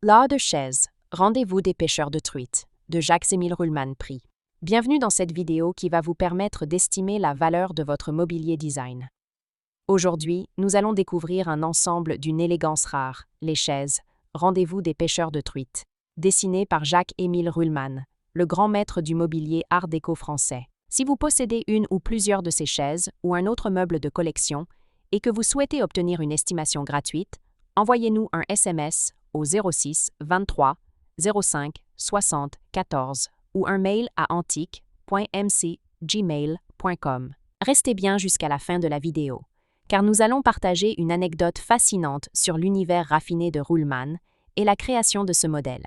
L'art de chaise, rendez-vous des pêcheurs de truites, de Jacques-Émile Ruhlmann prix. Bienvenue dans cette vidéo qui va vous permettre d'estimer la valeur de votre mobilier design. Aujourd'hui, nous allons découvrir un ensemble d'une élégance rare, les chaises, rendez-vous des pêcheurs de truites, dessinées par Jacques-Émile Ruhlmann, le grand maître du mobilier art déco français. Si vous possédez une ou plusieurs de ces chaises ou un autre meuble de collection et que vous souhaitez obtenir une estimation gratuite, envoyez-nous un SMS au 06 23 05 60 14 ou un mail à antique.mc@gmail.com. Restez bien jusqu'à la fin de la vidéo, car nous allons partager une anecdote fascinante sur l'univers raffiné de Ruhlmann et la création de ce modèle.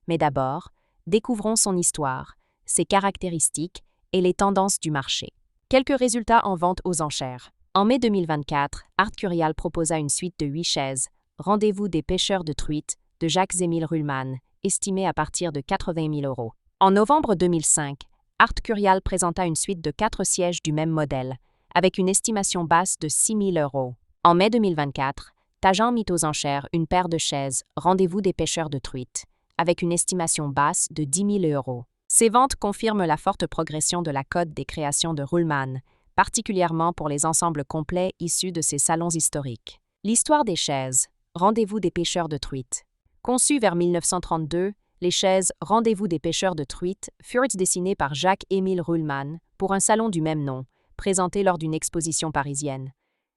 Mais d'abord, découvrons son histoire, ses caractéristiques et les tendances du marché. Quelques résultats en vente aux enchères. En mai 2024, Art Curial proposa une suite de 8 chaises, Rendez-vous des pêcheurs de truites, de Jacques-Émile Ruhlmann, estimée à partir de 80 000 €. En novembre 2005, Art Curial présenta une suite de 4 sièges du même modèle, avec une estimation basse de 6 000 €. En mai 2024, Tajan mit aux enchères une paire de chaises, Rendez-vous des pêcheurs de truites, avec une estimation basse de 10 000 €. Ces ventes confirment la forte progression de la cote des créations de Ruhlmann, particulièrement pour les ensembles complets issus de ses salons historiques. L'histoire des chaises, Rendez-vous des pêcheurs de truites. Conçues vers 1932, les chaises Rendez-vous des pêcheurs de truites furent dessinées par Jacques-Émile Ruhlmann pour un salon du même nom, présenté lors d'une exposition parisienne.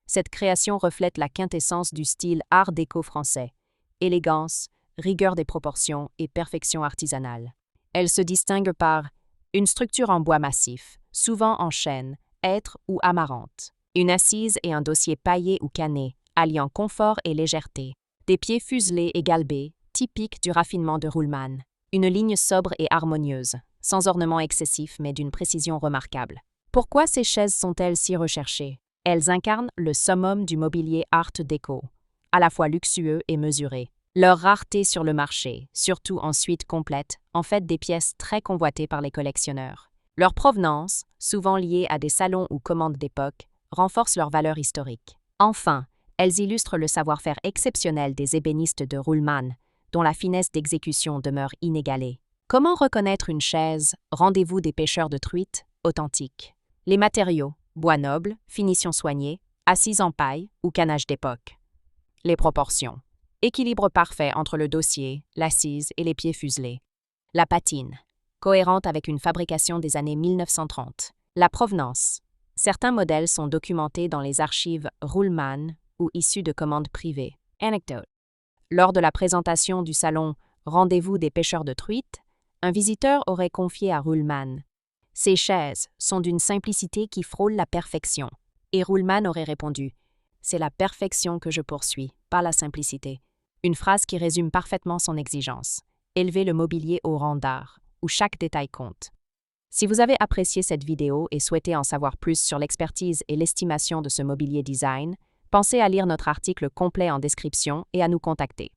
Cette création reflète la quintessence du style art déco français, élégance, rigueur des proportions et perfection artisanale. Elle se distingue par une structure en bois massif, souvent en chêne, hêtre ou amarante, une assise et un dossier paillé ou canné, alliant confort et légèreté, des pieds fuselés et galbés, typiques du raffinement de Ruhlmann, une ligne sobre et harmonieuse, sans ornement excessif mais d'une précision remarquable. Pourquoi ces chaises sont-elles si recherchées? Elles incarnent le summum du mobilier art déco, à la fois luxueux et mesuré. Leur rareté sur le marché, surtout en suite complète, en fait des pièces très convoitées par les collectionneurs. Leur provenance, souvent liée à des salons ou commandes d'époque, renforce leur valeur historique. Enfin, elles illustrent le savoir-faire exceptionnel des ébénistes de Ruhlmann, dont la finesse d'exécution demeure inégalée. Comment reconnaître une chaise, Rendez-vous des pêcheurs de truites, authentique? Les matériaux, bois noble, finition soignée, assise en paille ou canage d'époque. Les proportions. Équilibre parfait entre le dossier, l'assise et les pieds fuselés. La patine. Cohérente avec une fabrication des années 1930. La provenance. Certains modèles sont documentés dans les archives Ruhlmann ou issus de commandes privées. Anecdote. Lors de la présentation du salon Rendez-vous des pêcheurs de truites, un visiteur aurait confié à Ruhlmann « Ces chaises sont d'une simplicité qui frôle la perfection ». Et Ruhlmann aurait répondu « C'est la perfection que je poursuis, pas la simplicité ». Une phrase qui résume parfaitement son exigence. Élever le mobilier au rang d'art, où chaque détail compte. Si vous avez apprécié cette vidéo et souhaitez en savoir plus sur l'expertise et l'estimation de ce mobilier design, pensez à lire notre article complet en description et à nous contacter.